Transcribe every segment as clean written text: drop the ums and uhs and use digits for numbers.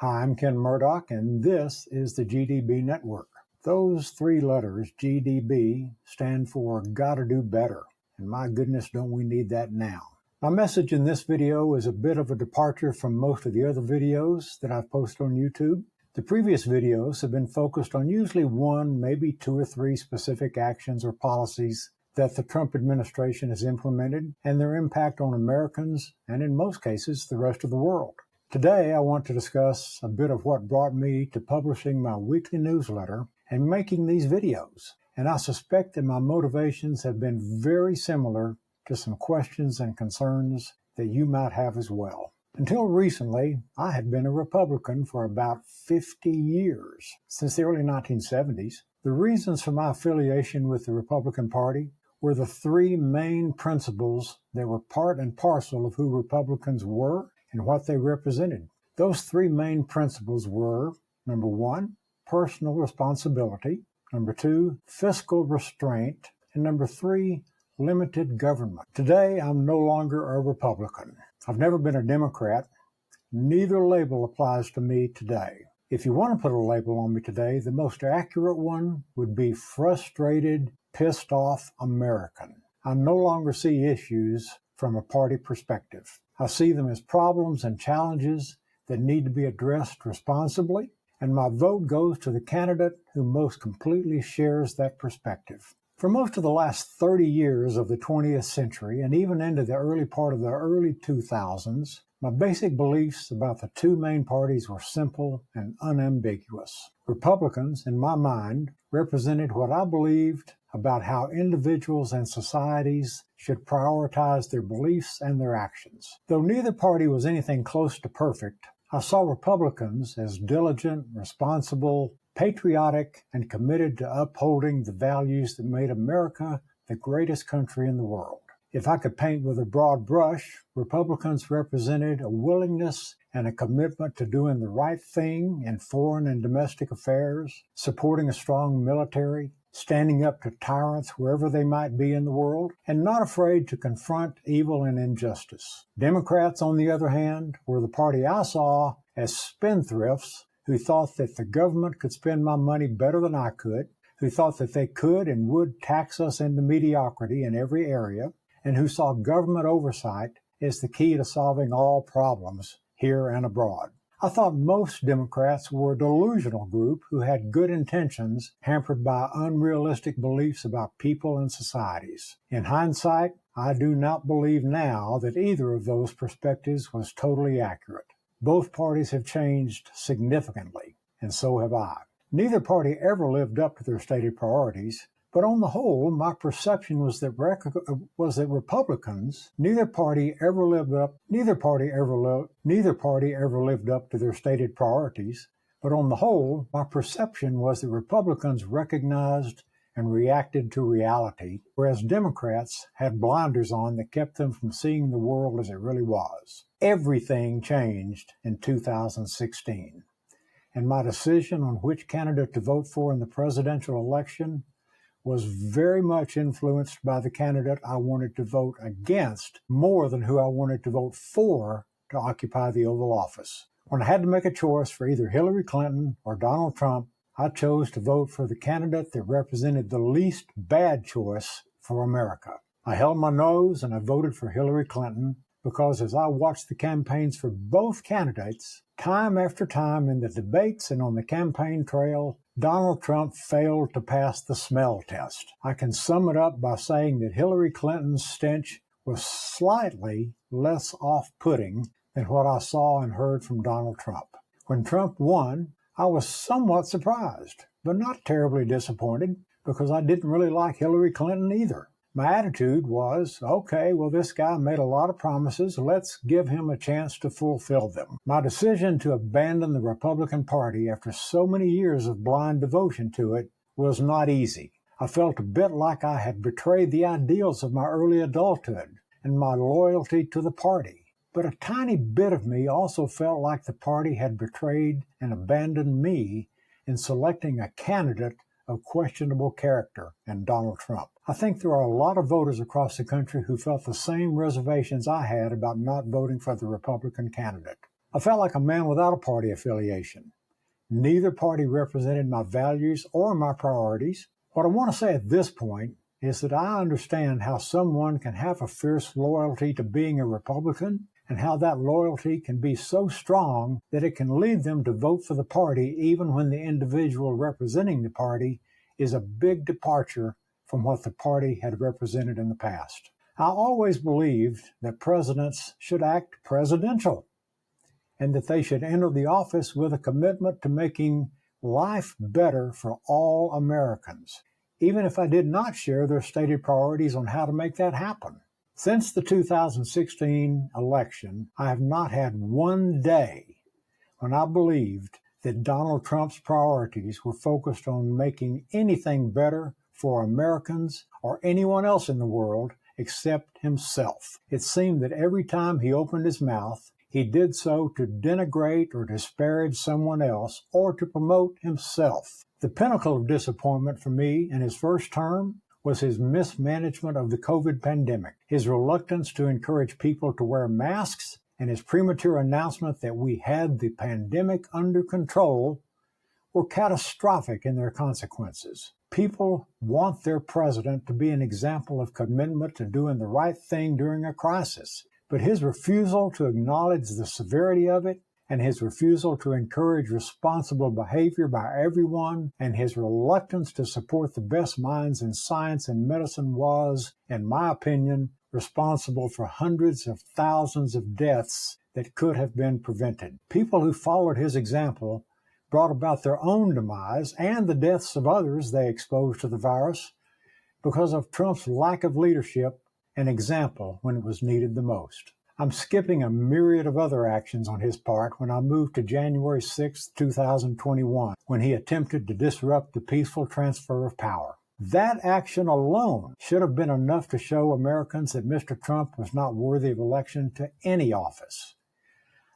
Hi, I'm Ken Murdoch, and this is the GDB Network. Those three letters, GDB, stand for Gotta Do Better, and my goodness, don't we need that now. My message in this video is a bit of a departure from most of the other videos that I've posted on YouTube. The previous videos have been focused on usually one, maybe two or three specific actions or policies that the Trump administration has implemented and their impact on Americans and, in most cases, the rest of the world. Today, I want to discuss a bit of what brought me to publishing my weekly newsletter and making these videos. And I suspect that my motivations have been very similar to some questions and concerns that you might have as well. Until recently, I had been a Republican for about 50 years, since the early 1970s. The reasons for my affiliation with the Republican Party were the three main principles that were part and parcel of who Republicans were and what they represented. Those three main principles were, number one, personal responsibility, number two, fiscal restraint, and number three, limited government. Today, I'm no longer a Republican. I've never been a Democrat. Neither label applies to me today. If you want to put a label on me today, the most accurate one would be frustrated, pissed off American. I no longer see issues from a party perspective. I see them as problems and challenges that need to be addressed responsibly, and my vote goes to the candidate who most completely shares that perspective. For most of the last 30 years of the 20th century, and even into the early part of the early 2000s, my basic beliefs about the two main parties were simple and unambiguous. Republicans, in my mind, represented what I believed about how individuals and societies should prioritize their beliefs and their actions. Though neither party was anything close to perfect, I saw Republicans as diligent, responsible, patriotic, and committed to upholding the values that made America the greatest country in the world. If I could paint with a broad brush, Republicans represented a willingness and a commitment to doing the right thing in foreign and domestic affairs, supporting a strong military, standing up to tyrants wherever they might be in the world, and not afraid to confront evil and injustice. Democrats, on the other hand, were the party I saw as spendthrifts who thought that the government could spend my money better than I could, who thought that they could and would tax us into mediocrity in every area, and who saw government oversight as the key to solving all problems here and abroad. I thought most Democrats were a delusional group who had good intentions hampered by unrealistic beliefs about people and societies. In hindsight, I do not believe now that either of those perspectives was totally accurate. Both parties have changed significantly, and so have I. Neither party ever lived up to their stated priorities, but on the whole, my perception was that Republicans, neither party ever lived up to their stated priorities, but on the whole, my perception was that Republicans recognized and reacted to reality, whereas Democrats had blinders on that kept them from seeing the world as it really was. Everything changed in 2016, and my decision on which candidate to vote for in the presidential election was very much influenced by the candidate I wanted to vote against more than who I wanted to vote for to occupy the Oval Office. When I had to make a choice for either Hillary Clinton or Donald Trump, I chose to vote for the candidate that represented the least bad choice for America. I held my nose and I voted for Hillary Clinton because as I watched the campaigns for both candidates, time after time in the debates and on the campaign trail, Donald Trump failed to pass the smell test. I can sum it up by saying that Hillary Clinton's stench was slightly less off-putting than what I saw and heard from Donald Trump. When Trump won, I was somewhat surprised, but not terribly disappointed because I didn't really like Hillary Clinton either. My attitude was, okay, well, this guy made a lot of promises. Let's give him a chance to fulfill them. My decision to abandon the Republican Party after so many years of blind devotion to it was not easy. I felt a bit like I had betrayed the ideals of my early adulthood and my loyalty to the party. But a tiny bit of me also felt like the party had betrayed and abandoned me in selecting a candidate of questionable character in Donald Trump. I think there are a lot of voters across the country who felt the same reservations I had about not voting for the Republican candidate. I felt like a man without a party affiliation. Neither party represented my values or my priorities. What I want to say at this point is that I understand how someone can have a fierce loyalty to being a Republican and how that loyalty can be so strong that it can lead them to vote for the party even when the individual representing the party is a big departure from what the party had represented in the past. I always believed that presidents should act presidential and that they should enter the office with a commitment to making life better for all Americans, even if I did not share their stated priorities on how to make that happen. Since the 2016 election, I have not had one day when I believed that Donald Trump's priorities were focused on making anything better for Americans or anyone else in the world except himself. It seemed that every time he opened his mouth, he did so to denigrate or disparage someone else or to promote himself. The pinnacle of disappointment for me in his first term was his mismanagement of the COVID pandemic, his reluctance to encourage people to wear masks, and his premature announcement that we had the pandemic under control were catastrophic in their consequences. People want their president to be an example of commitment to doing the right thing during a crisis. But his refusal to acknowledge the severity of it, and his refusal to encourage responsible behavior by everyone, and his reluctance to support the best minds in science and medicine was, in my opinion, responsible for hundreds of thousands of deaths that could have been prevented. People who followed his example brought about their own demise and the deaths of others they exposed to the virus because of Trump's lack of leadership and example when it was needed the most. I'm skipping a myriad of other actions on his part when I moved to January 6, 2021, when he attempted to disrupt the peaceful transfer of power. That action alone should have been enough to show Americans that Mr. Trump was not worthy of election to any office.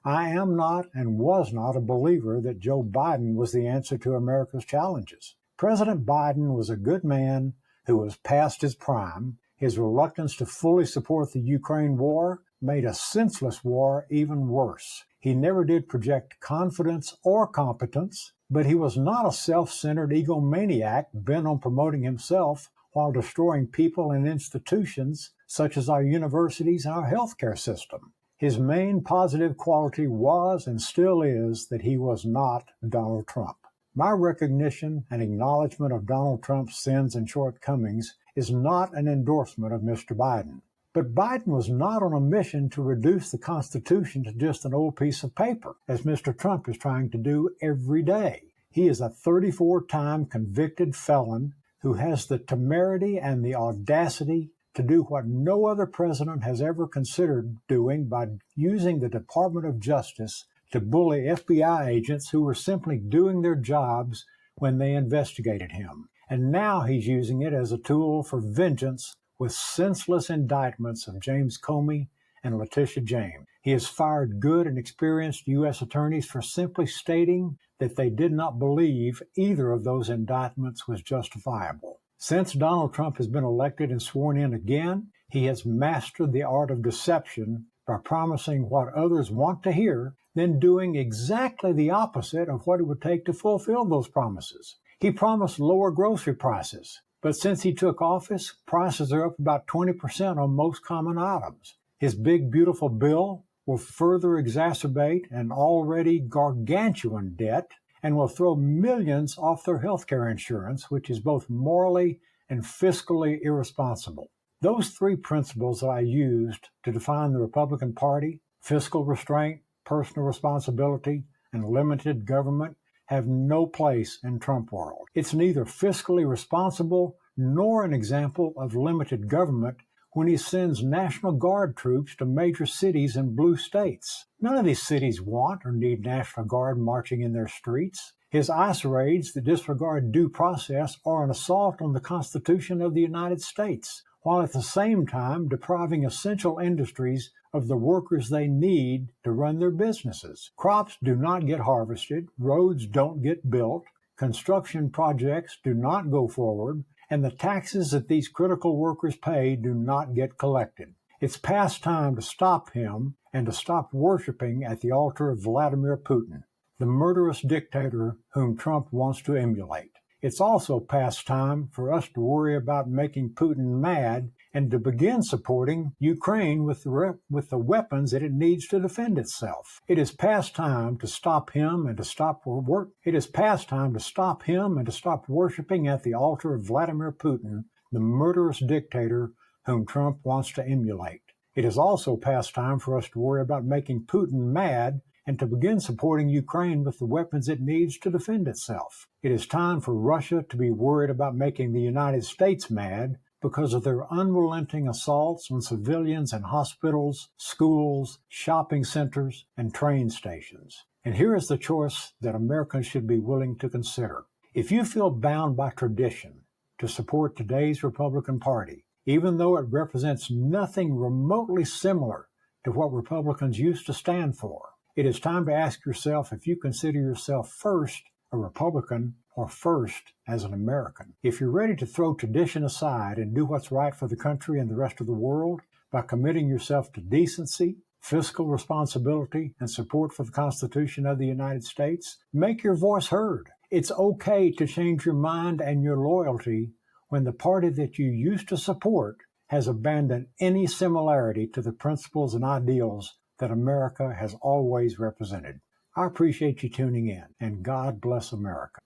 I am not and was not a believer that Joe Biden was the answer to America's challenges. President Biden was a good man who was past his prime. His reluctance to fully support the Ukraine war made a senseless war even worse. He never did project confidence or competence, but he was not a self-centered egomaniac bent on promoting himself while destroying people and institutions such as our universities and our healthcare system. His main positive quality was and still is that he was not Donald Trump. My recognition and acknowledgement of Donald Trump's sins and shortcomings is not an endorsement of Mr. Biden. But Biden was not on a mission to reduce the Constitution to just an old piece of paper, as Mr. Trump is trying to do every day. He is a 34-time convicted felon who has the temerity and the audacity to do what no other president has ever considered doing by using the Department of Justice to bully FBI agents who were simply doing their jobs when they investigated him. And now he's using it as a tool for vengeance with senseless indictments of James Comey and Letitia James. He has fired good and experienced U.S. attorneys for simply stating that they did not believe either of those indictments was justifiable. Since Donald Trump has been elected and sworn in again, he has mastered the art of deception by promising what others want to hear, then doing exactly the opposite of what it would take to fulfill those promises. He promised lower grocery prices, but since he took office, prices are up about 20% on most common items. His big, beautiful bill will further exacerbate an already gargantuan debt and will throw millions off their health care insurance, which is both morally and fiscally irresponsible. Those three principles that I used to define the Republican Party, fiscal restraint, personal responsibility, and limited government, have no place in Trump world. It's neither fiscally responsible nor an example of limited government when he sends National Guard troops to major cities in blue states. None of these cities want or need National Guard marching in their streets. His ICE raids that disregard due process are an assault on the Constitution of the United States, while at the same time depriving essential industries of the workers they need to run their businesses. Crops do not get harvested, roads don't get built, construction projects do not go forward, and the taxes that these critical workers pay do not get collected. It's past time to stop him and to stop worshiping at the altar of Vladimir Putin, the murderous dictator whom Trump wants to emulate. It's also past time for us to worry about making Putin mad and to begin supporting Ukraine with the weapons that it needs to defend itself. It is past time to stop him and to stop It is past time to stop him and to stop worshiping at the altar of Vladimir Putin, the murderous dictator whom Trump wants to emulate. It is also past time for us to worry about making Putin mad and to begin supporting Ukraine with the weapons it needs to defend itself. It is time for Russia to be worried about making the United States mad because of their unrelenting assaults on civilians in hospitals, schools, shopping centers, and train stations. And here is the choice that Americans should be willing to consider. If you feel bound by tradition to support today's Republican Party, even though it represents nothing remotely similar to what Republicans used to stand for, it is time to ask yourself if you consider yourself first a Republican or first as an American. If you're ready to throw tradition aside and do what's right for the country and the rest of the world by committing yourself to decency, fiscal responsibility, and support for the Constitution of the United States, make your voice heard. It's okay to change your mind and your loyalty when the party that you used to support has abandoned any similarity to the principles and ideals that America has always represented. I appreciate you tuning in, and God bless America.